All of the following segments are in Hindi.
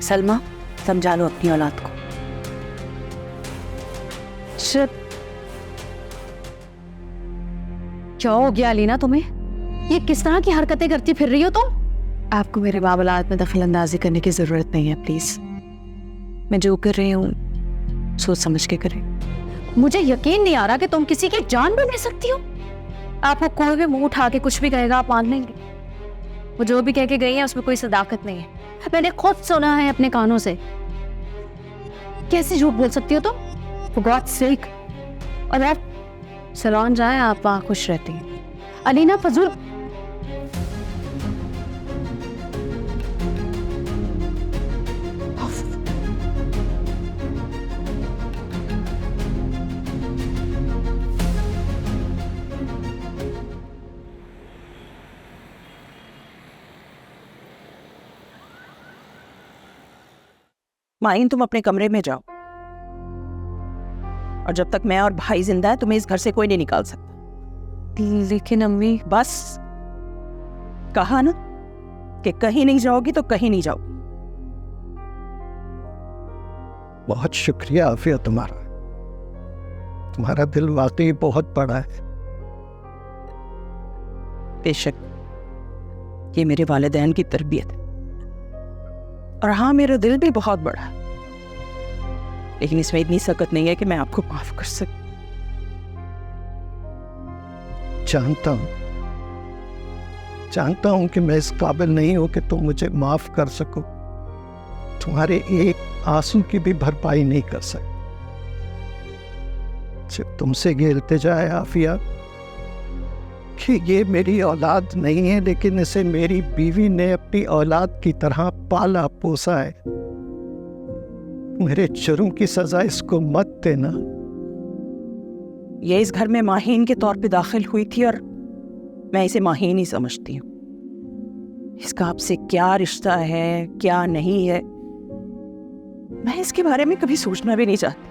सलमा, समझा लो अपनी औलाद को। क्या हो गया अलीना तुम्हें? ये किस तरह की हरकतें करती फिर रही हो तुम? आपको मेरे मामलात में दखल अंदाजी करने की जरूरत नहीं है, प्लीज। मैं जो कर रही हूँ सोच समझ के करें। मुझे यकीन नहीं आ रहा कि तुम किसी की जान भी ले सकती हो। आपको कोई भी मुंह उठा के कुछ भी कहेगा आप मान लेंगे? वो जो भी कह के गई है उसमें कोई सदाकत नहीं है। मैंने खुद सुना है अपने कानों से। कैसे झूठ बोल सकती हो तुम? For God's sake। और आप सलोन जाए, आप वहां खुश रहती हैं। अलीना फजूल। माइन, तुम अपने कमरे में जाओ, और जब तक मैं और भाई जिंदा है तुम्हें इस घर से कोई नहीं निकाल सकता। लेकिन अम्मी। बस कहा ना कि कहीं नहीं जाओगी तो कहीं नहीं जाओगी। बहुत शुक्रिया आफिया तुम्हारा। तुम्हारा दिल वाकई बहुत बड़ा है। बेशक ये मेरे वालिदैन की तरबियत है, और हाँ, मेरा दिल भी बहुत बड़ा है, लेकिन इसमें इतनी सकत नहीं है कि मैं आपको माफ कर सकूं। जानता हूं कि मैं इस काबिल नहीं हूं कि तुम मुझे माफ कर सको। तुम्हारे एक आंसू की भी भरपाई नहीं कर सकती। सिर्फ तुमसे ये इल्तिजा है आफिया कि ये मेरी औलाद नहीं है, लेकिन इसे मेरी बीवी ने अपनी औलाद की तरह पाला पोसा है। मेरे जुर्म की सजा इसको मत देना। ये इस घर में माहीन के तौर पे दाखिल हुई थी, और मैं इसे माहीन ही समझती हूँ। इसका आपसे क्या रिश्ता है, क्या नहीं है, मैं इसके बारे में कभी सोचना भी नहीं चाहती।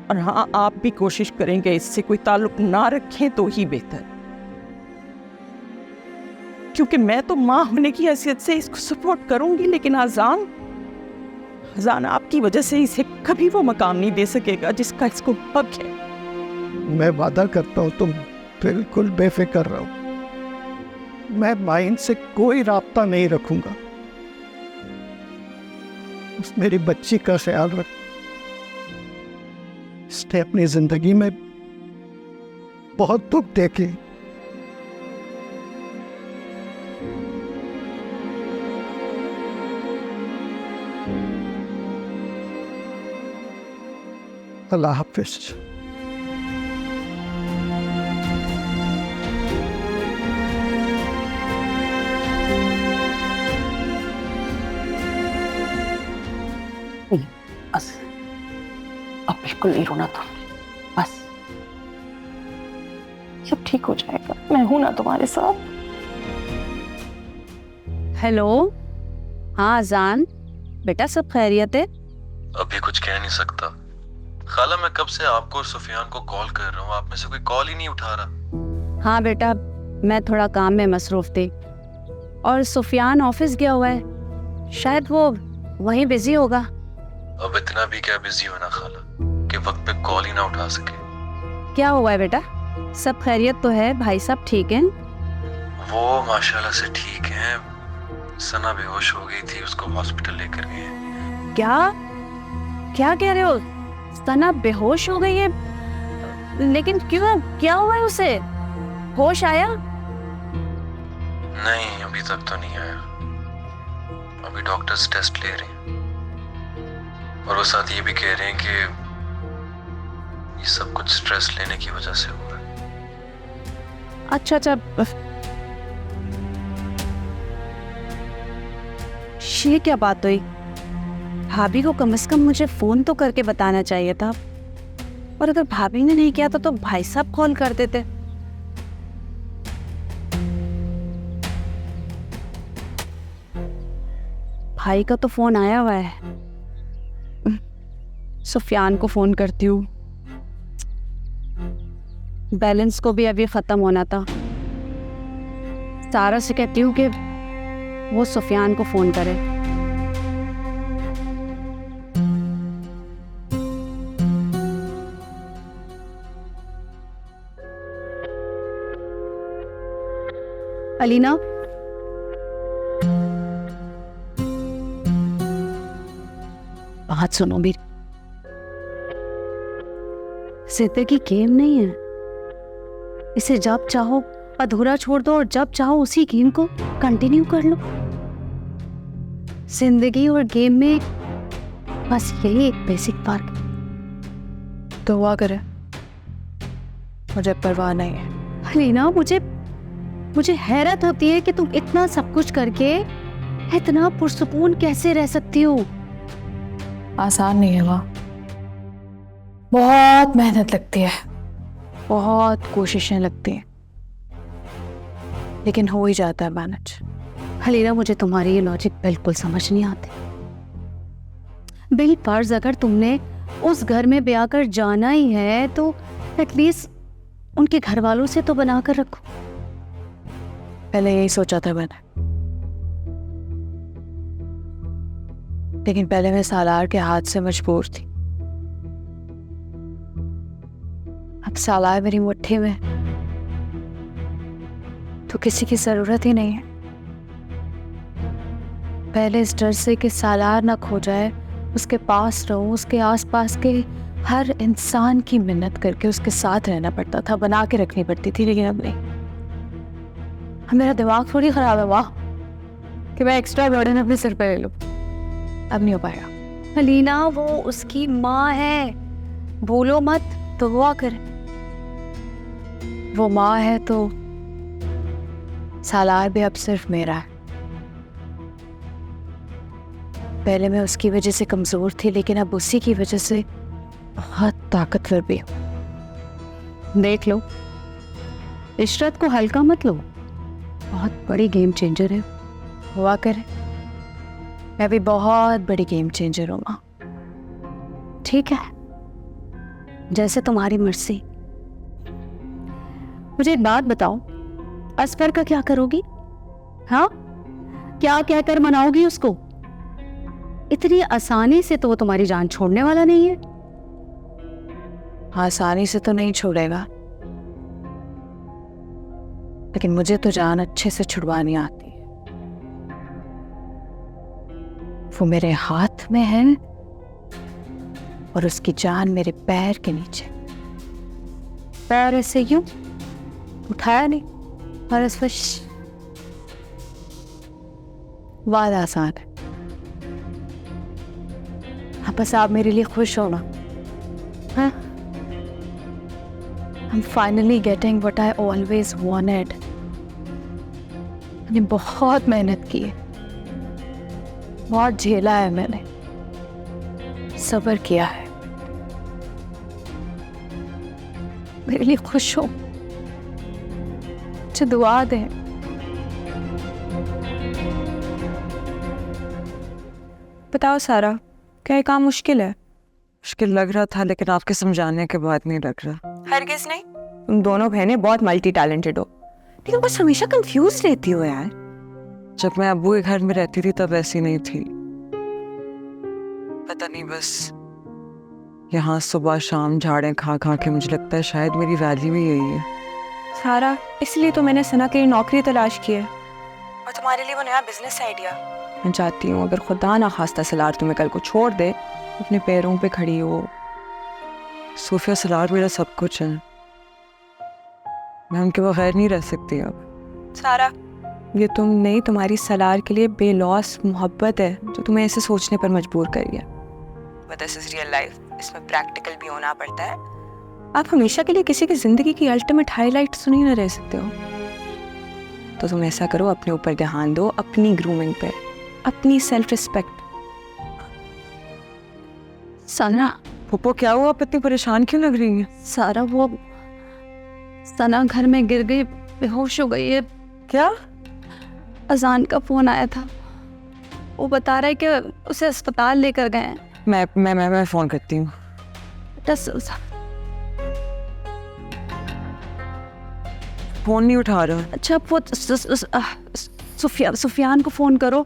और हाँ, आप भी कोशिश करेंगे इससे कोई ताल्लुक ना रखें तो ही बेहतर, क्योंकि मैं तो माँ होने की हैसियत से इसको सपोर्ट करूंगी, लेकिन अजान आपकी वजह से इसे कभी वो मकाम नहीं दे सकेगा जिसका इसको हक है। मैं वादा करता हूं तुम बिल्कुल बेफिक्र रहो। मैं माइन से कोई राब्ता नहीं रखूंगा। उस मेरी बच्ची का ख्याल रख। इसने अपनी जिंदगी में बहुत दुख देखे। अल्लाह हाफिज। बस अब बिल्कुल नहीं रोना तुम, बस सब ठीक हो जाएगा। मैं हूं ना तुम्हारे साथ। हेलो, हाँ अजान बेटा, सब खैरियत है? अभी कुछ कह नहीं सकता खाला। मैं कब से आपको और सुफियान को कॉल कर रहा हूँ, आप में से कोई कॉल ही नहीं उठा रहा। हाँ बेटा, मैं थोड़ा काम में मसरूफ थी, और सुफियान ऑफिस गया हुआ है, शायद वो वहीं बिजी होगा। अब इतना भी क्या बिजी होना खाला कि वक्त पे कॉल ही ना उठा सके। क्या हुआ है बेटा? सब खैरियत तो है? भाई साहब ठीक हैं? वो माशाल्लाह से ठीक हैं। सना बेहोश हो गई थी, उसको हॉस्पिटल लेकर गए हैं। क्या कह रहे हो? सना बेहोश हो गई है? लेकिन क्यों, क्या हुआ है उसे? होश आया? नहीं, अभी तक तो नहीं आया। अभी डॉक्टर्स टेस्ट ले रहे हैं, और वो साथ ये भी कह रहे हैं कि ये सब कुछ स्ट्रेस लेने की वजह से हुआ है। अच्छा, ये क्या बात हुई? भाभी को कम से कम मुझे फोन तो करके बताना चाहिए था, और अगर भाभी ने नहीं किया तो भाई साहब कॉल कर देते। भाई का तो फोन आया हुआ है, सुफियान को फोन करती हूँ। बैलेंस को भी अभी खत्म होना था। सारा से कहती हूँ कि वो सुफियान को फोन करे। अलीना, बात सुनो मेरी। जिंदगी गेम नहीं है, इसे जब चाहो अधूरा छोड़ दो और जब चाहो उसी गेम को कंटिन्यू कर लो। जिंदगी और गेम में बस यही एक बेसिक फर्क है। तो हुआ करे, मुझे परवाह नहीं है। अलीना, मुझे हैरत होती है कि तुम इतना सब कुछ करके इतना पुरसुकून कैसे रह सकती हो। आसान नहीं है वहाँ, बहुत मेहनत लगती है, बहुत कोशिशें लगती हैं, लेकिन हो ही जाता है मैनेज। अलीना, मुझे तुम्हारी ये लॉजिक बिल्कुल समझ नहीं आती। बिल फर्ज अगर तुमने उस घर में ब्याह कर जाना ही है तो एटलीस्ट उनके घर वालों से तो बना कर रखो। पहले यही सोचा था मैंने, लेकिन पहले मैं सालार के हाथ से मजबूर थी। अब सालार मेरी मुट्ठी में तो किसी की जरूरत ही नहीं है। पहले इस डर से कि सालार ना खो जाए, उसके पास रहूं, उसके आसपास के हर इंसान की मिन्नत करके उसके साथ रहना पड़ता था, बना के रखनी पड़ती थी। लेकिन अब नहीं, अब मेरा दिमाग थोड़ी खराब है वाह कि मैं एक्स्ट्रा बर्डन अपने सिर पे ले लूं। अब नहीं हो पाएगा। अलीना, वो उसकी माँ है, बोलो मत तो हुआ कर। वो माँ है तो सालार भी अब सिर्फ मेरा है। पहले मैं उसकी वजह से कमजोर थी, लेकिन अब उसी की वजह से बहुत ताकतवर भी हूँ। देख लो, इशरत को हल्का मत लो, बहुत बड़ी गेम चेंजर है। हुआ करे, मैं भी बहुत बड़ी गेम चेंजर हूँ माँ। ठीक है, जैसे तुम्हारी मर्जी। मुझे एक बात बताओ, असफर का क्या करोगी? हाँ, क्या कहकर मनाओगी उसको? इतनी आसानी से तो वो तुम्हारी जान छोड़ने वाला नहीं है। आसानी से तो नहीं छोड़ेगा, लेकिन मुझे तो जान अच्छे से छुड़वानी आती है। वो मेरे हाथ में है और उसकी जान मेरे पैर के नीचे। पैर ऐसे यूं उठाया नहीं और इस पर वाद आसान है। हाँ, बस आप मेरे लिए खुश हो ना। हाँ, I'm finally getting what I always wanted. मैंने बहुत मेहनत की है, बहुत झेला है मैंने, सब्र किया है। मेरे लिए खुश हो, मुझे दुआ दें। बताओ सारा, क्या ये काम मुश्किल है? मुश्किल लग रहा था, लेकिन आपके समझाने के बाद नहीं लग रहा। हरगिज़ नहीं, तुम दोनों बहनें बहुत मल्टी टैलेंटेड हो, लेकिन बस हमेशा कंफ्यूज रहती हो यार। जब मैं अब्बू के घर में रहती थी तब ऐसी नहीं थी, पता नहीं, बस यहाँ सुबह शाम झाड़ें खा खा के मुझे लगता है शायद मेरी वैल्यू ही यही है। सारा, इसलिए तो मैंने सना के लिए नौकरी तलाश की है और तुम्हारे लिए वो नया बिजनेस आइडिया। मैं चाहती हूँ अगर खुदा ना खास्ता सलार तुम्हें कल को छोड़ दे, अपने पैरों पे खड़ी हो। सूफिया सलार मेरा सब कुछ है, मैं उनके बगैर नहीं रह सकती अब। सारा, ये तुम नहीं, तुम्हारी सलार के लिए बेलौस मोहब्बत है जो तुम्हें ऐसे सोचने पर मजबूर कर गया। But this is real life, इसमें प्रैक्टिकल भी होना पड़ता है। आप हमेशा के लिए किसी की जिंदगी की अल्टीमेट हाईलाइट सुनी ना रह सकते हो। तो तुम ऐसा करो, अपने ऊपर ध्यान दो, अपनी ग्रूमिंग पे, अपनी सेल्फ रिस्पेक्ट। सना, पुप्पो क्या हुआ? आप इतनी परेशान क्यों लग रही हैं? सारा, वो सना घर में गिर गई, बेहोश हो गई है। क्या? अजान का फोन आया था, वो बता रहा है कि उसे अस्पताल लेकर गए हैं। मैं फोन करती हूँ। फोन नहीं उठा रहा। अच्छा, वो सुफियान को फोन करो।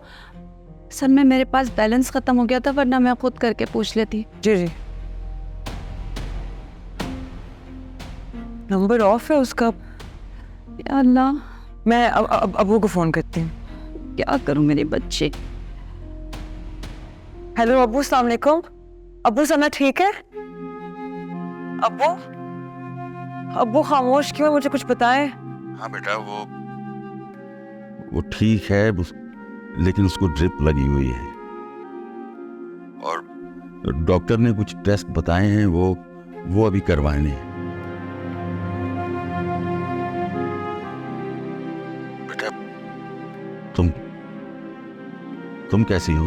सर में मेरे पास बैलेंस खत्म हो गया था, वरना मैं खुद करके पूछ लेती। जी जी, नंबर ऑफ है उसका। या अल्लाह, मैं अबू को फ़ोन करती हूँ। क्या करूं मेरे बच्चे। हेलो अबू, अस्सलाम वालेकुम। अबू सना ठीक है? अबू अबू खामोश क्यों है, मुझे कुछ बताएं। हाँ बेटा, वो ठीक है, लेकिन उसको ड्रिप लगी हुई है और डॉक्टर ने कुछ टेस्ट बताए हैं, वो अभी करवाने हैं। बेटा तुम कैसी हो?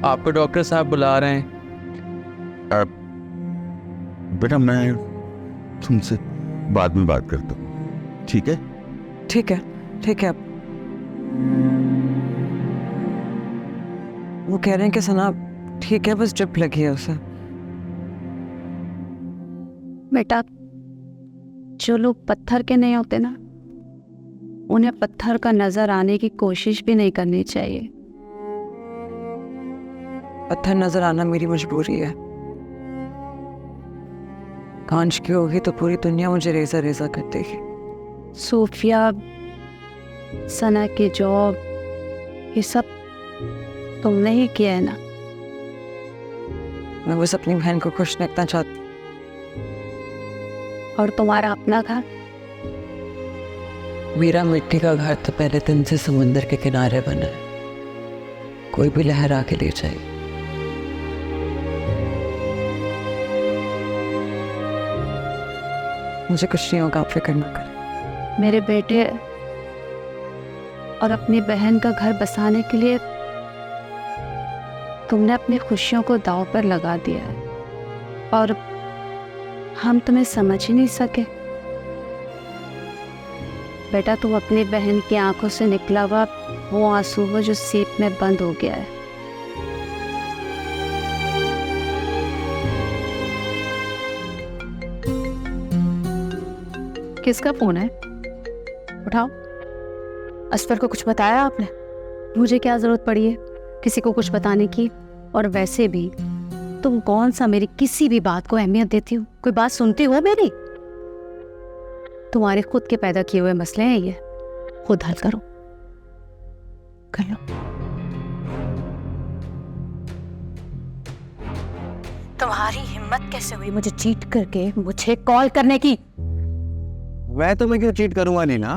आपको डॉक्टर साहब बुला रहे हैं। बेटा मैं तुमसे बाद में बात करता हूँ, ठीक है? ठीक है, ठीक है। वो कह रहे हैं कि सना ठीक है, बस ड्रिप लगी है उसे। बेटा, जो लोग पत्थर के नहीं होते ना, उन्हें पत्थर का नजर आने की कोशिश भी नहीं करनी चाहिए। पत्थर नजर आना मेरी मजबूरी है। कांच की होगी तो पूरी दुनिया मुझे रेजा रेजा कर देगी। सूफिया, सना की जॉब, ये सब तुमने ही किया है ना। मैं बस अपनी बहन को खुश रखना चाहती। और तुम्हारा अपना घर? मेरा मिट्टी का घर तो पहले दिन से समुंदर के किनारे बना है, कोई भी लहर आके ले जाए। मुझे कुछ नहीं होगा, आप फिक्र ना करें। मेरे बेटे और अपनी बहन का घर बसाने के लिए तुमने अपनी खुशियों को दांव पर लगा दिया है और हम तुम्हें समझ ही नहीं सके। बेटा, तुम अपनी बहन की आंखों से निकला हुआ वो आंसू हो जो सीप में बंद हो गया है। किसका फोन है? उठाओ। असफर को कुछ बताया आपने? मुझे क्या जरूरत पड़ी है किसी को कुछ बताने की? और वैसे भी तुम कौन सा मेरी किसी भी बात को अहमियत देती हो? कोई बात सुनती हो मेरी? तुम्हारे खुद के पैदा किए हुए मसले हैं, ये खुद हल करो। कर लो। तुम्हारी हिम्मत कैसे हुई मुझे चीट करके मुझे कॉल करने की? मैं तुम्हें क्यों चीट करूंगा नीना,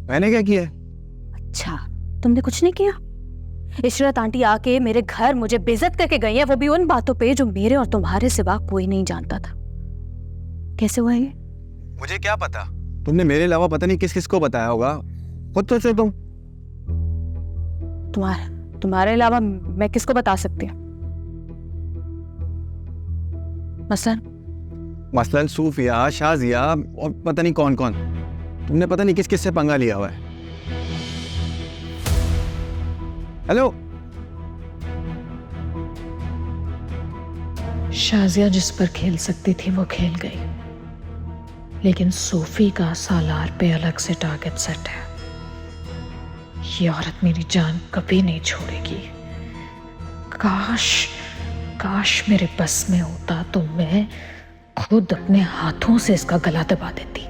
मैंने क्या किया? अच्छा, तुमने कुछ नहीं किया? इशरत आंटी आके मेरे घर मुझे बेइज्जत करके गई है, वो भी उन बातों पे जो मेरे और तुम्हारे सिवा कोई नहीं जानता था। कैसे हुआ ये? मुझे क्या पता, तुमने मेरे अलावा पता नहीं किस किस को बताया होगा, खुद सोचो तुम। तुम्हारे अलावा मैं किसको बता सकती हूँ? मसलन सूफिया, शाजिया और पता नहीं कौन कौन। तुमने पता नहीं किस किस से पंगा लिया हुआ है। हेलो, शाजिया जिस पर खेल सकती थी वो खेल गई, लेकिन सूफी का सालार पे अलग से टारगेट सेट है। ये औरत मेरी जान कभी नहीं छोड़ेगी। काश मेरे बस में होता तो मैं खुद अपने हाथों से इसका गला दबा देती।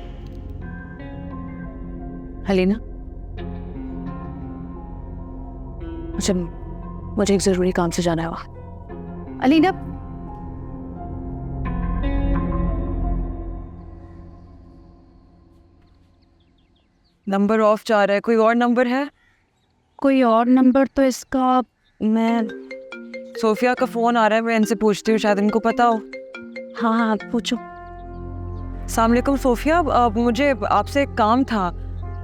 हलीना, मुझे एक जरूरी काम से जाना है वहां। अलीना, नंबर ऑफ जा रहा है, कोई और नंबर है? कोई और नंबर तो इसका। मैं सोफिया का फोन आ रहा है, मैं इनसे पूछती हूँ, शायद इनको पता हो। हाँ, पूछो। अस्सलाम वालेकुम सोफिया, मुझे आपसे एक काम था।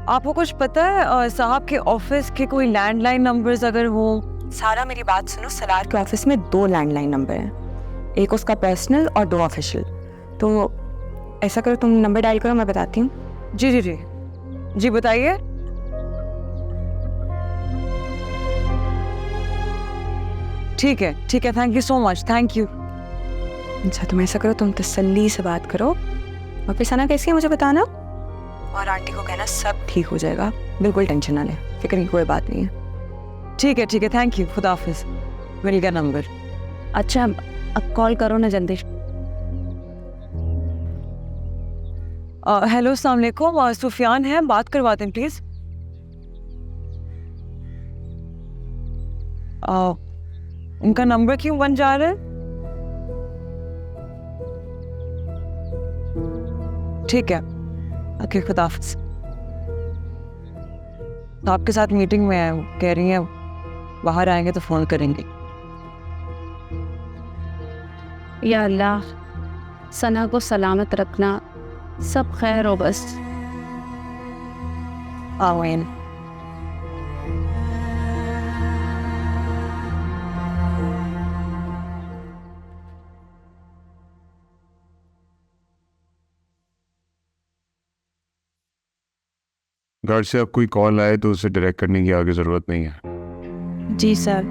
आपको कुछ पता है साहब के ऑफिस के कोई लैंडलाइन नंबर्स अगर हो? सारा मेरी बात सुनो, सलार के ऑफिस में 2 लैंडलाइन नंबर हैं, एक उसका पर्सनल और 2 ऑफिशियल। तो ऐसा करो, तुम नंबर डायल करो, मैं बताती हूँ। जी जी जी जी, बताइए। ठीक है, thank you so much, thank you. अच्छा, तुम ऐसा करो, तुम तसल्ली से बात करो और फिर सना कैसी है मुझे बताना, और आंटी को कहना सब ठीक हो जाएगा, बिल्कुल टेंशन ना ले, फिक्र की कोई बात नहीं है। ठीक है, थैंक यू, खुदा हाफिज। मिल गया नंबर। अच्छा, अब कॉल करो ना जल्दी। हेलो अस्सलाम वालेकुम, सुफियान है, बात करवा दें प्लीज़। उनका नंबर क्यों बन जा रहा है? ठीक है, ओके, खुदा हाफिज़। तो आपके साथ मीटिंग में है, कह रही हैं बाहर आएंगे तो फ़ोन करेंगे। या अल्लाह, सना को सलामत रखना, सब खैर हो बस। आमीन। घर से अब कोई कॉल आए तो उसे डायरेक्ट करने की आगे ज़रूरत नहीं है। जी सर।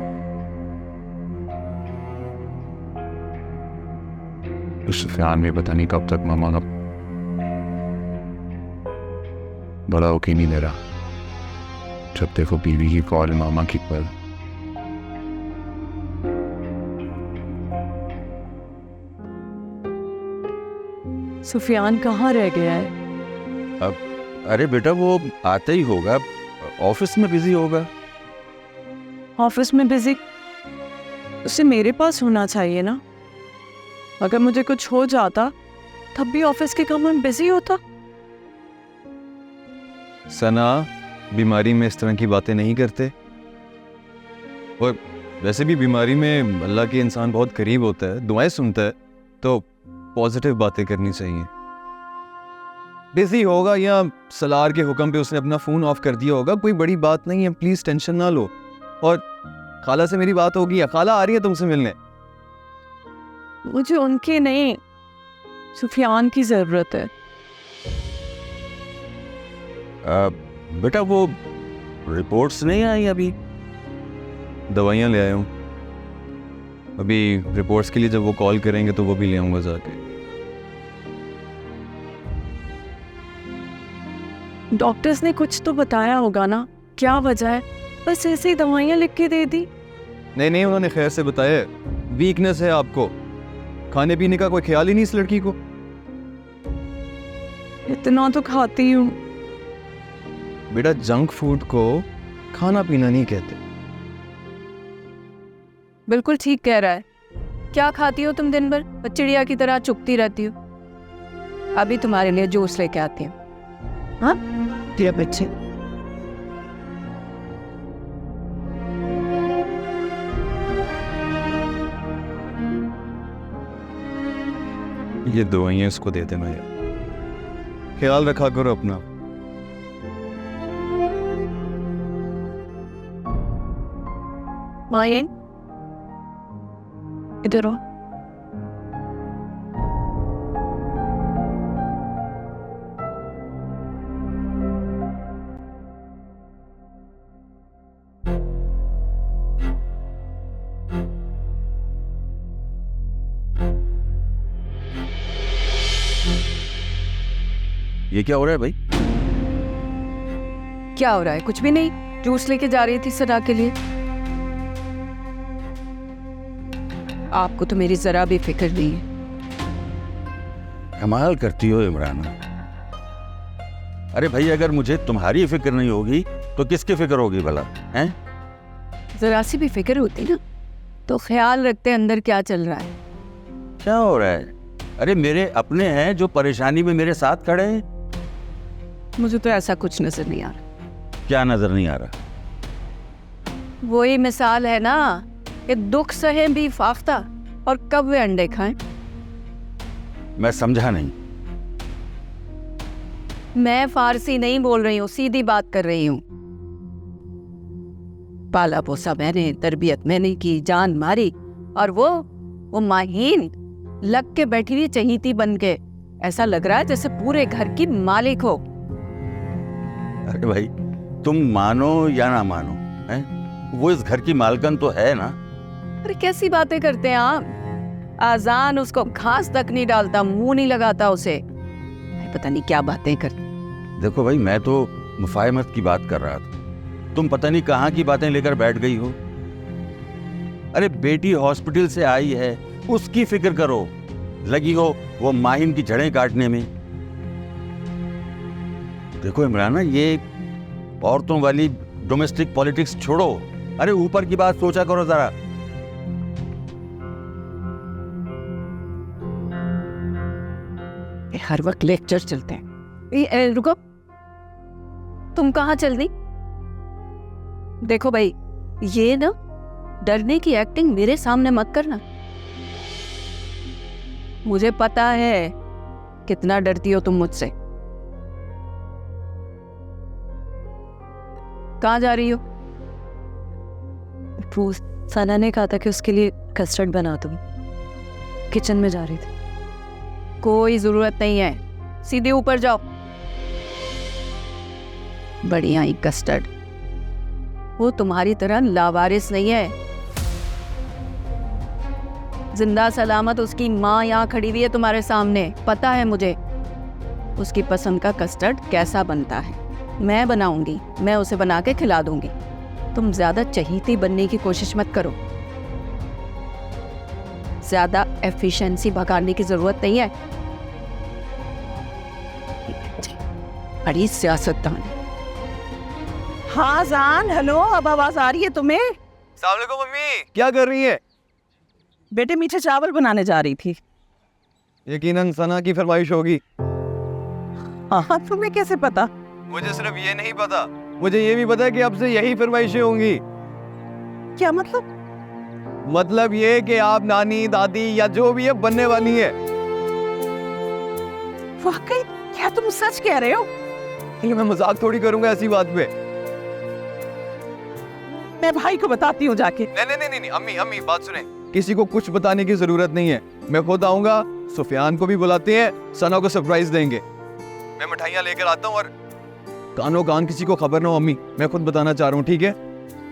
सुफियान भी पता नहीं कब तक मामा का बड़ा होके नहीं ले रहा। जब देखो बीवी की कॉल, मामा की कॉल। सुफियान कहाँ रह गया है? अब अरे बेटा वो आता ही होगा, ऑफिस में बिजी होगा। ऑफिस में बिजी? उसे मेरे पास होना चाहिए ना। अगर मुझे कुछ हो जाता तब भी ऑफिस के काम में बिजी होता। सना, बीमारी में इस तरह की बातें नहीं करते। और वैसे भी बीमारी में अल्लाह के इंसान बहुत करीब होता है, दुआएं सुनता है, तो पॉजिटिव बातें करनी चाहिए। बिजी होगा या सलार के हुक्म पे उसने अपना फ़ोन ऑफ कर दिया होगा, कोई बड़ी बात नहीं है, प्लीज़ टेंशन ना लो। और खाला से मेरी बात होगी, खाला आ रही है तुमसे मिलने। मुझे उनकी नहीं, सुफियान की ज़रूरत है। बेटा वो रिपोर्ट्स नहीं आई अभी? दवाइयाँ ले आया हूँ, अभी रिपोर्ट्स के लिए जब वो कॉल करेंगे तो वो भी ले आऊँगा जाके। डॉक्टर्स ने कुछ तो बताया होगा ना, क्या वजह है? बस ऐसे ही दवाइयाँ लिख के दे दी? नहीं, उन्होंने खैर से बताया, वीकनेस है आपको, खाने पीने का कोई ख्याल ही नहीं इस लड़की को। इतना तो खाती हूँ। बेटा जंक फूड को खाना पीना नहीं कहते। बिल्कुल ठीक कह रहा है। क्या खाती हो तुम दिन भर? चिड़िया की तरह चुगती रहती हो। अभी तुम्हारे लिए जूस लेके आती हूँ। हाँ दिया बच्चे। ये दवाइयाँ इसको दे देना यार, ख्याल रखा करो अपना। मायन, इधर आओ। ये क्या हो रहा है भाई? क्या हो रहा है? कुछ भी नहीं, जूस लेके जा रही थी सना के लिए। आपको तो मेरी जरा भी फिक्र नहीं है। कमाल करती हो इमराना। अरे भाई अगर मुझे तुम्हारी फिक्र नहीं होगी तो किसकी फिक्र होगी भला? हैं? जरा सी भी फिक्र होती ना तो ख्याल रखते अंदर क्या चल रहा है। क्या हो रहा है? अरे मेरे अपने हैं जो परेशानी में मेरे साथ खड़े हैं। मुझे तो ऐसा कुछ नजर नहीं आ रहा। क्या नजर नहीं आ रहा? वही मिसाल है ना कि दुख सहे भी फाख्ता और कब वे अंडे खाएं। मैं समझा नहीं। मैं फारसी नहीं बोल रही हूँ, सीधी बात कर रही हूँ। पाला पोसा मैंने, तरबियत मैंने की, जान मारी, और वो माहीन लग के बैठी हुई चहीती बन के। ऐसा लग रहा है जैसे पूरे घर की मालिक हो। अरे भाई तुम मानो या ना मानो, हैं? वो इस घर की मालकन तो है ना। अरे कैसी बातें करते हैं आप? आजान उसको घास तक नहीं डालता, मुंह नहीं लगाता उसे। पता नहीं क्या बातें करते। देखो भाई मैं तो मुफाहमत की बात कर रहा था, तुम पता नहीं कहाँ की बातें लेकर बैठ गई हो। अरे बेटी हॉस्पिटल से आई है, उसकी फिक्र करो। लगी हो वो माहिम की जड़ें काटने में। देखो इमराना, ये औरतों वाली डोमेस्टिक पॉलिटिक्स छोड़ो, अरे ऊपर की बात सोचा करो जरा। हर वक्त लेक्चर चलते हैं। रुको, तुम कहाँ चल दी? देखो भाई, ये ना डरने की एक्टिंग मेरे सामने मत करना। मुझे पता है कितना डरती हो तुम मुझसे। कहाँ जा रही हो? सना ने कहा था कि उसके लिए कस्टर्ड बना दूं। किचन में जा रही थी। कोई जरूरत नहीं है, सीधे ऊपर जाओ। बढ़िया ही कस्टर्ड। वो तुम्हारी तरह लावारिस नहीं है। जिंदा सलामत उसकी माँ यहाँ खड़ी हुई है तुम्हारे सामने, पता है मुझे उसकी पसंद का कस्टर्ड कैसा बनता है। मैं बनाऊंगी, मैं उसे बना के खिला दूंगी। तुम ज्यादा चहीती बनने की कोशिश मत करो। ज्यादा एफिशिएंसी भगाने की जरूरत नहीं है। बड़ी सियासतदान। हाँ जान, हेलो, अब आवाज आ रही है तुम्हें? अस्सलाम वालेकुम मम्मी, क्या कर रही है? बेटे मीठे चावल बनाने जा रही थी। यकीनन सना की फरमाइश होगी। हाँ, तुम्हें कैसे पता? मुझे सिर्फ ये नहीं पता, मुझे ये भी पता है कि अब से यही फरमाइशें होंगी। क्या मतलब? मतलब ये कि आप नानी दादी या जो भी है बनने वाली है। वाकई? क्या तुम सच कह रहे हो? ये मैं मजाक थोड़ी करूंगा ऐसी बात पे। मैं भाई को बताती हूँ जाके। नहीं, अम्मी अम्मी बात सुने, किसी को कुछ बताने की जरूरत नहीं है। मैं खुद आऊंगा, सुफियान को भी बुलाते हैं, सना को सरप्राइज देंगे। मैं मिठाइयाँ लेकर आता हूँ और कानो कान किसी को खबर ना हो अम्मी, मैं खुद बताना चाह रहा हूँ, ठीक है?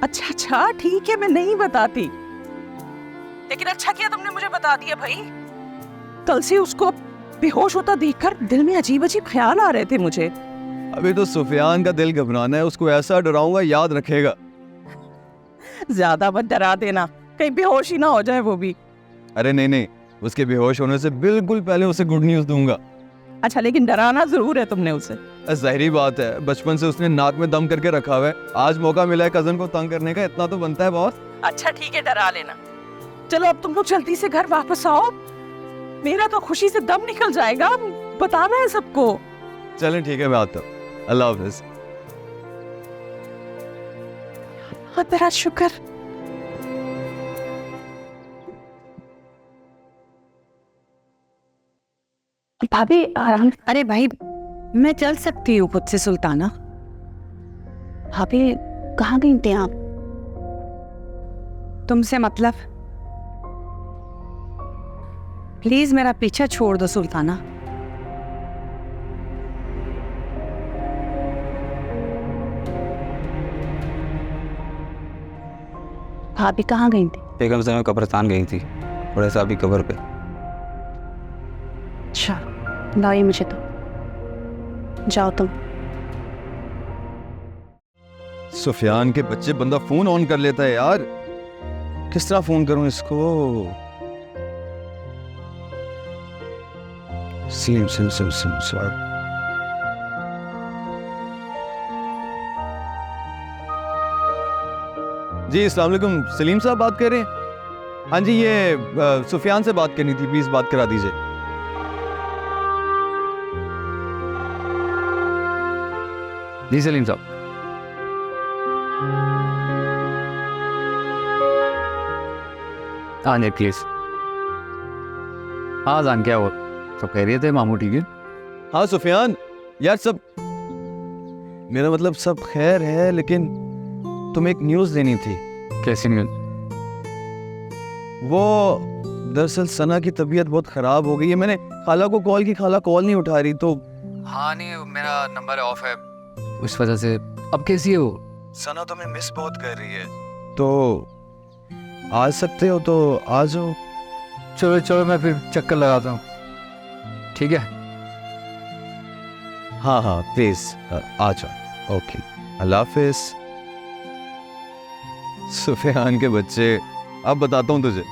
अच्छा ठीक है, मैं नहीं बताती, लेकिन अच्छा किया तुमने मुझे बता दिया भाई। कल से उसको बेहोश होता देखकर दिल में अजीब अजीब ख्याल आ रहे थे मुझे। अभी तो सुफियान का दिल घबराना है, उसको ऐसा डराऊंगा याद रखेगा। ज्यादा मत डरा देना, कहीं बेहोश ही ना हो जाए वो भी। अरे नहीं, उसके बेहोश होने से बिल्कुल पहले उसे गुड न्यूज दूंगा। अच्छा, लेकिन डराना जरूर है तुमने उसे। जाहिरी बात है, बचपन से उसने नाक में दम करके रखा हुआ है। आज मौका मिला है कजन को तंग करने का, इतना तो बनता है बॉस। अच्छा ठीक है, डरा लेना। चलो अब तुम लोग जल्दी से घर वापस आओ, मेरा तो खुशी से दम निकल जाएगा। बताना है सबको। चलें ठीक है, मैं आता हूँ। अल्लाह हाफिज। तेरा शुक्र। भाभी आराम। अरे भाई, मैं चल सकती हूँ खुद से सुल्ताना। भाभी कहाँ गई थी आप? तुमसे मतलब? प्लीज मेरा पीछा छोड़ दो सुल्ताना। भाभी कहाँ गई थी? बेगम से मैं कब्रिस्तान गई थी, बड़े साहब की कब्र पे। अच्छा, लाइए मुझे तो। जाओ तुम। सुफियान के बच्चे, बंदा फोन ऑन कर लेता है यार। किस तरह फोन करूं इसको? SIM sorry. जी अस्सलाम वालेकुम, सलीम साहब बात कर रहे हैं? हाँ जी, ये सुफियान से बात करनी थी, प्लीज बात करा दीजिए। जी सलीम साहब। हाँ जी प्लीज। हाँ जान, क्या हो सब कह रहे थे? मामू ठीक है? हाँ सुफियान, यार सब, मेरा मतलब सब खैर है, लेकिन तुम्हें एक न्यूज़ देनी थी। कैसी न्यूज़? वो दरअसल सना की तबीयत बहुत ख़राब हो गई है। मैंने खाला को कॉल की, खाला कॉल नहीं उठा रही। तो हाँ नहीं, मेरा नंबर ऑफ है, उस वजह से। अब कैसी है वो? सना तुम्हें मिस बहुत कर रही है, तो आ सकते हो तो आ जाओ। चलो मैं फिर चक्कर लगाता हूँ, ठीक है? हाँ प्लीज आ जाओ। ओके, अल्लाह हाफिज। सुफियान के बच्चे, अब बताता हूँ तुझे।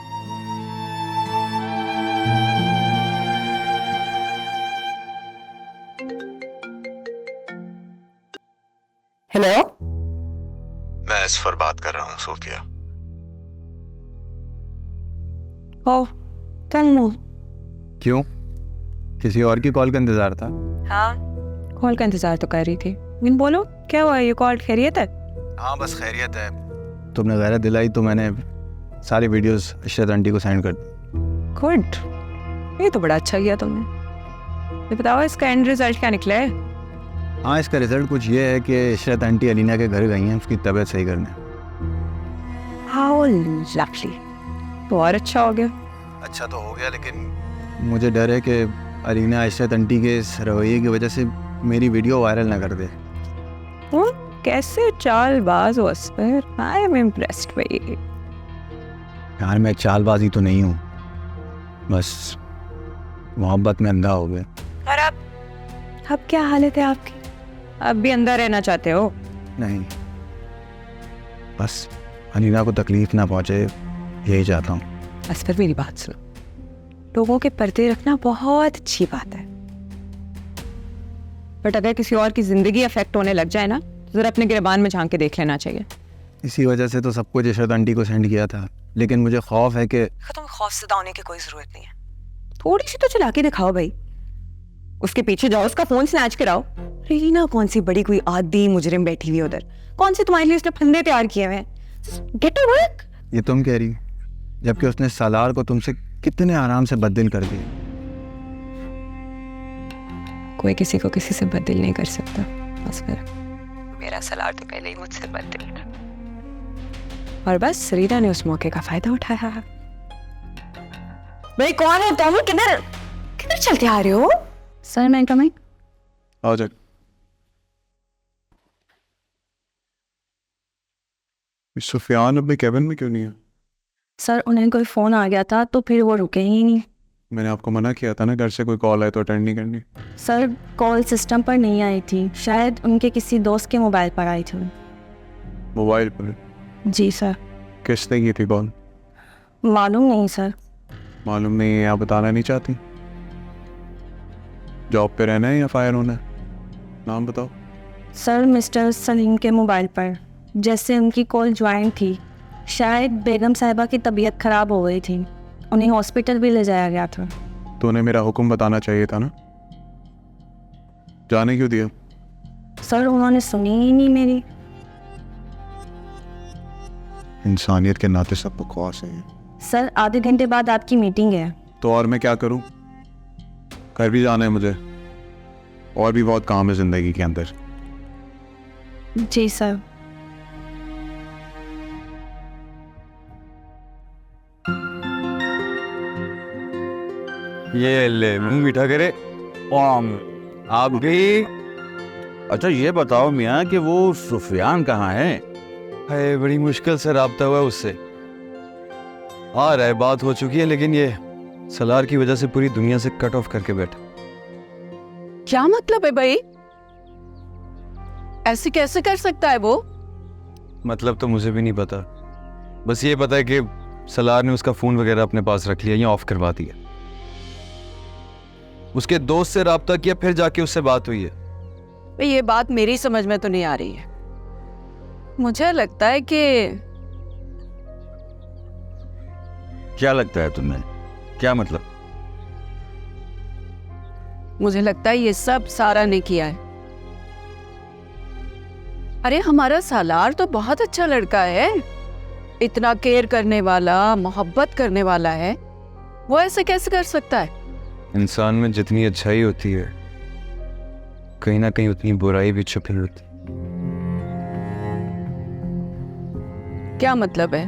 हेलो, मैं असफर बात कर रहा हूँ सोफिया। ओ तन्मू। क्यों? किसी और की कॉल का इंतजार था? हाँ, कॉल का इंतजार तो कर रही थी। लेकिन बोलो क्या हुआ, ये कॉल खैरियत है? हाँ बस खैरियत है। तुमने गैरत दिलाई तो मैंने सारी वीडियोस इशरत आंटी को सेंड कर दी। गुड, ये तो बड़ा अच्छा किया तुमने। ये बताओ इसका एंड रिजल्ट क्या निकला है? हाँ, इसका रिजल्ट कुछ ये है कि इशरत आंटी अलीना के घर गई हैं उसकी तबीयत सही करने। हाउ लवली, तो और अच्छा हो गया। अच्छा तो हो गया, लेकिन मुझे डर है कि अलीना इशरत आंटी के इस रवैये की वजह से मेरी वीडियो वायरल ना कर दे। कैसे चालबाज हो असफर, आई एम इम्प्रेस्ड भाई। यार मैं चालबाजी तो नहीं हूँ, बस मोहब्बत में अंधा हो गया। और अब क्या हालत है आपकी? अब भी अंदर रहना चाहते हो? नहीं, बस अलीना को तकलीफ ना पहुँचे यही चाहता हूँ। असफर मेरी बात सुनो, लोगों के पर्दे रखना बहुत अच्छी बात है, बट अगर किसी और की जिंदगी अफेक्ट होने लग जाए ना तो जरा अपने गिरबान में झांक के देख लेना चाहिए। इसी वजह से तो सब कुछ इशरत आंटी को सेंड किया था, लेकिन मुझे खौफ है कि तुम्हें खौफजदा होने की कोई जरूरत नहीं है। थोड़ी सी तो चला के दिखाओ भाई, उसके पीछे जाओ, उसका फोन स्नैच कराओ। रीना कौन सी बड़ी कोई आदि मुजरिम बैठी हुई उधर, कौन से तुम्हारे लिए उसने फंदे तैयार किए हुए हैं? Get to work. ये तुम कह रही, जबकि उसने सालार को तुमसे कितने आराम से बददिल कर दिया। कोई किसी को किसी से बददिल नहीं कर सकता, बस मेरा सालार तो पहले ही मुझसे बददिल था, और बस रीना ने उस मौके का फायदा उठाया। भाई कौन है तुम? किधर किधर चलते आ रहे हो? सर मैं कमिंग। आओ जा। सुफियान अपने केबिन में क्यों नहीं है? सर उन्हें कोई फ़ोन आ गया था तो फिर वो रुके ही नहीं। मैंने आपको मना किया था ना, घर से कोई कॉल आए तो अटेंड नहीं करनी। सर कॉल सिस्टम पर नहीं आई थी, शायद उनके किसी दोस्त के मोबाइल पर आई थी। मोबाइल पर? जी सर। किसने की थी कॉल? मालूम नहीं सर। मालूम नहीं है? आप बताना नहीं चाहती? जॉब पे रहना है या फायर होना है? नाम बताओ। सर मिस्टर सलीम के मोबाइल पर, जैसे उनकी कॉल ज्वाइन थी, शायद बेगम साहिबा की तबीयत ख़राब हो गई थी, उन्हें हॉस्पिटल भी ले जाया गया था। तो उन्हें मेरा हुक्म बताना चाहिए था ना, जाने क्यों दिया? सर उन्होंने सुनी ही नहीं मेरी। इंसानियत के नाते सब बकवास है। सर आधे घंटे बाद आपकी मीटिंग है। तो और मैं क्या करूं? घर भी जाना है मुझे, और भी बहुत काम है जिंदगी के अंदर। जी सर। ये ले मुंह मीठा करे। आप भी? अच्छा ये बताओ मियाँ कि वो सुफियान कहाँ है? है, बड़ी मुश्किल से राब्ता हुआ उससे। आ रहा है, बात हो चुकी है, लेकिन ये सलार की वजह से पूरी दुनिया से कट ऑफ करके बैठा। क्या मतलब है भाई? ऐसे कैसे कर सकता है वो? मतलब तो मुझे भी नहीं पता, बस ये पता है कि सलार ने उसका फोन वगैरह अपने पास रख लिया या ऑफ करवा दिया। उसके दोस्त से राब्ता किया, फिर जाके उससे बात हुई है। भाई ये बात मेरी समझ में तो नहीं आ रही है। मुझे लगता है कि क्या लगता है तुम्हें? क्या मतलब? मुझे लगता है ये सब सारा ने किया है। अरे हमारा सालार तो बहुत अच्छा लड़का है, इतना केयर करने वाला, मोहब्बत करने वाला है, वो ऐसे कैसे कर सकता है? इंसान में जितनी अच्छाई होती है, कहीं ना कहीं उतनी बुराई भी छुपी होती है। क्या मतलब है?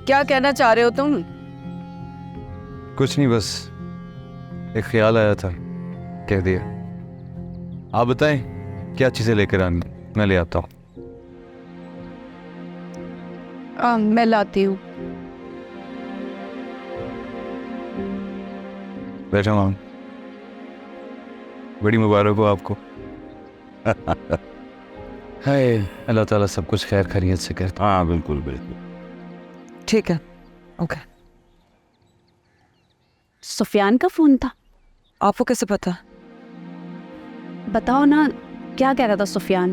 क्या कहना चाह रहे हो तुम? कुछ नहीं, बस एक ख्याल आया था, कह दिया। आप बताएं क्या चीजें लेकर आनी, मैं ले आता हूँ। मैं लाती हूँ। बैठो माम, बड़ी मुबारक हो आपको। हाय, अल्लाह ताला सब कुछ खैर खैरियत से करता। हाँ बिल्कुल बिल्कुल। ठीक है, ओके। सुफियान का फोन था? आपको कैसे पता? बताओ ना, क्या कह रहा था सुफियान?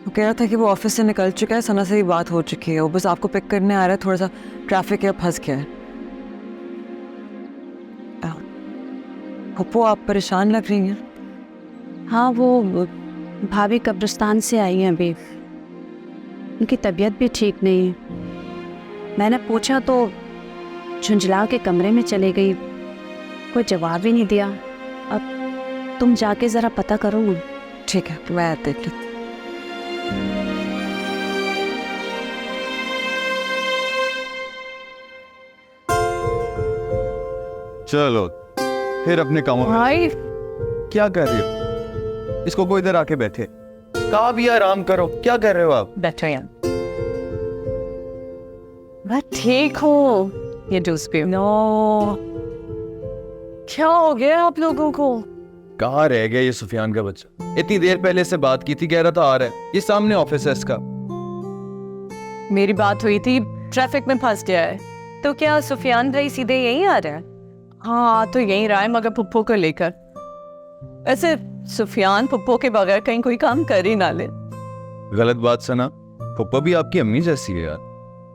वो कह रहा था कि वो ऑफिस से निकल चुका है, सना से भी बात हो चुकी है, वो बस आपको पिक करने आ रहा है, थोड़ा सा ट्रैफिक है, फंस गया है। पप्पू आप परेशान लग रही हैं। हाँ, वो भाभी कब्रिस्तान से आई हैं अभी, उनकी तबीयत भी ठीक नहीं है। मैंने पूछा तो झुंझला के कमरे में चले गई, कोई जवाब ही नहीं दिया। अब तुम जाके ज़रा पता करो। ठीक है, मैं देख लेती। चलो फिर अपने कामों में। भाई क्या कर रही हो? इसको कोई इधर आके बैठे। कहा भी आराम करो, क्या कर रहे हो आप? बैठो यार। मैं ठीक हूँ। ये जूस पियो। नो, क्या हो गया आप लोगों को? कहाँ रह गया ये सुफियान का बच्चा? इतनी देर पहले से बात की थी, कह रहा था आ रहा है, ये सामने ऑफिस है इसका। मेरी बात हुई थी, ट्रैफिक में फंस गया है। तो क्या सुफियान भाई सीधे यहीं आ रहा है? हाँ, तो यहीं रहा है, मगर पुप्पो को लेकर। ऐसे सुफियान पुप्पो के बगैर कहीं कोई काम कर ही ना ले। गलत बात सना, पप्पा भी आपकी अम्मी जैसी है यार।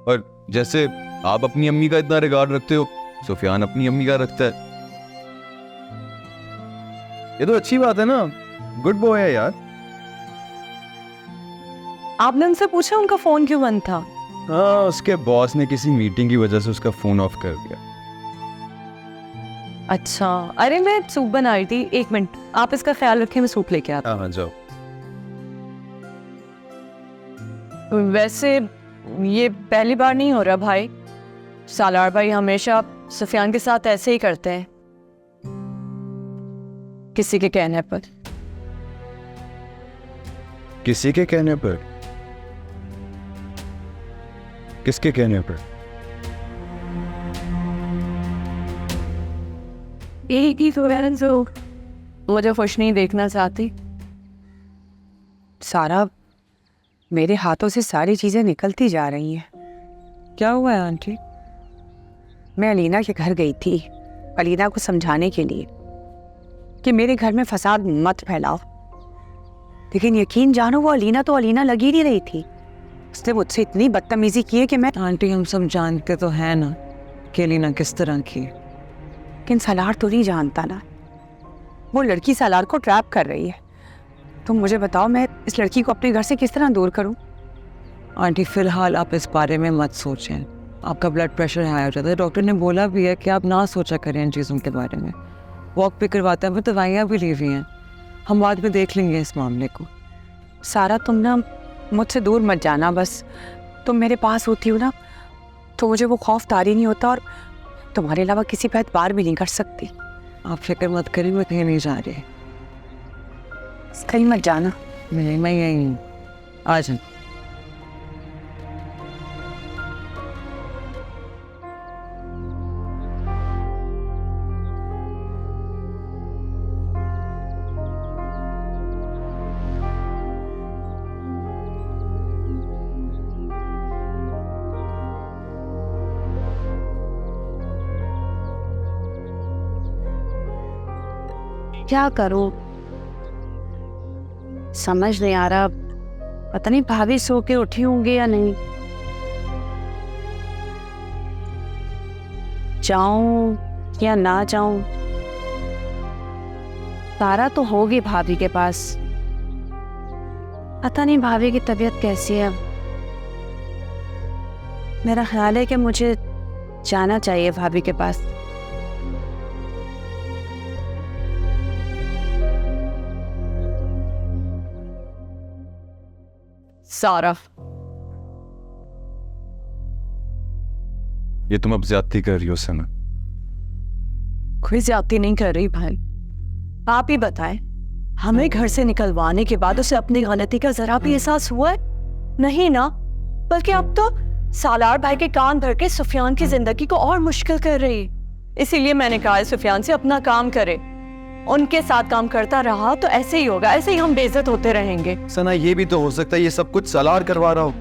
और जैसे आप अपनी अम्मी का इतना रिगार्ड रखते हो, सुफियान अपनी अम्मी का रखता है। ये तो अच्छी बात है ना, गुड बॉय है यार। आपने उनसे पूछा उनका फोन क्यों बंद था? हाँ, उसके बॉस ने किसी मीटिंग की वजह से उसका फोन ऑफ कर दिया। अच्छा, अरे मैं सूप बना रही थी, 1 मिनट आप इसका ख्याल रखें, मैं सूप लेके आता हाँ जाओ। हूँ। वैसे ये पहली बार नहीं हो रहा भाई, सालार भाई हमेशा सुफियान के साथ ऐसे ही करते हैं, किसी के कहने पर। किसी के कहने पर? किसके कहने पर? एक ही तो मुझे खुश नहीं देखना चाहती। सारा, मेरे हाथों से सारी चीज़ें निकलती जा रही हैं। क्या हुआ है आंटी? मैं अलीना के घर गई थी, अलीना को समझाने के लिए कि मेरे घर में फसाद मत फैलाओ, लेकिन यकीन जानो वो अलीना तो अलीना लगी नहीं रही थी। उसने मुझसे इतनी बदतमीजी की है कि मैं। आंटी हम सब जानते तो है ना कि अलीना किस तरह की, लेकिन सालार तो नहीं जानता ना। वो लड़की सालार को ट्रैप कर रही है। तुम मुझे बताओ, मैं इस लड़की को अपने घर से किस तरह दूर करूं? आंटी फिलहाल आप इस बारे में मत सोचें, आपका ब्लड प्रेशर हाई हो जाता है। डॉक्टर ने बोला भी है कि आप ना सोचा करें इन चीज़ों के बारे में। वॉक पे करवाते हैं, दवाइयाँ भी ली हुई हैं, हम बाद में देख लेंगे इस मामले को। सारा तुम ना मुझसे दूर मत जाना, बस तुम मेरे पास होती हो ना तो मुझे वो खौफ तारी नहीं होता, और तुम्हारे अलावा किसी पे एतबार भी नहीं कर सकती। आप फिक्र मत करिए, मैं कहीं नहीं जा रही। कहीं मत जाना। मैं यहीं हूँ, आ जाना। क्या करूं, समझ नहीं आ रहा। पता नहीं भाभी सो के उठी होंगी या नहीं। जाऊं या ना जाऊं? सारा तो होगी भाभी के पास, पता नहीं भाभी की तबीयत कैसी है। मेरा ख्याल है कि मुझे जाना चाहिए भाभी के पास। सारा, ये तुम अब ज्यादती कर रही हो सना। कोई ज्यादती नहीं कर रही भाई, आप ही बताएं, हमें घर से निकलवाने के बाद उसे अपनी गलती का जरा भी एहसास हुआ है? नहीं ना, बल्कि अब तो सालार भाई के कान भर के सुफियान की जिंदगी को और मुश्किल कर रही है। इसीलिए मैंने कहा है सुफियान से अपना काम करे, उनके साथ काम करता रहा तो ऐसे ही होगा, ऐसे ही हम बेइज्जत होते रहेंगे। सना, ये भी तो हो सकता है ये सब कुछ सालार करवा रहा हो।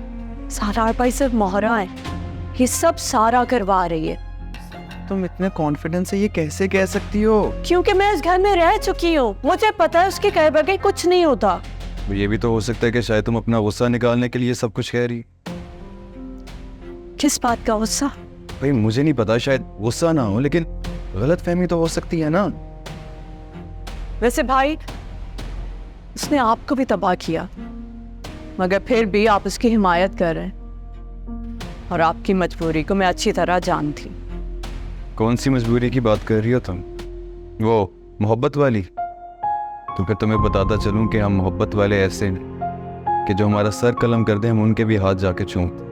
सालार भाई सिर्फ मोहरा है, ये सब सारा करवा रही है। तुम इतने कॉन्फिडेंस से ये कैसे कह सकती हो? क्योंकि मैं इस घर में रह चुकी हूँ, मुझे पता है उसके कहे बगैर कुछ नहीं होता। ये भी तो हो सकता है कि शायद तुम अपना गुस्सा निकालने के लिए सब कुछ कह रही। किस बात का गुस्सा? भाई मुझे नहीं पता, शायद गुस्सा ना हो लेकिन गलतफहमी तो हो सकती है ना। वैसे भाई, उसने आपको भी तबाह किया, मगर फिर भी आप उसकी हिमायत कर रहे हैं, और आपकी मजबूरी को मैं अच्छी तरह जानती। कौन सी मजबूरी की बात कर रही हो तुम? वो मोहब्बत वाली? तो फिर तुम्हें बताता चलूं कि हम मोहब्बत वाले ऐसे हैं कि जो हमारा सर कलम कर दें हम उनके भी हाथ जाके चूमते।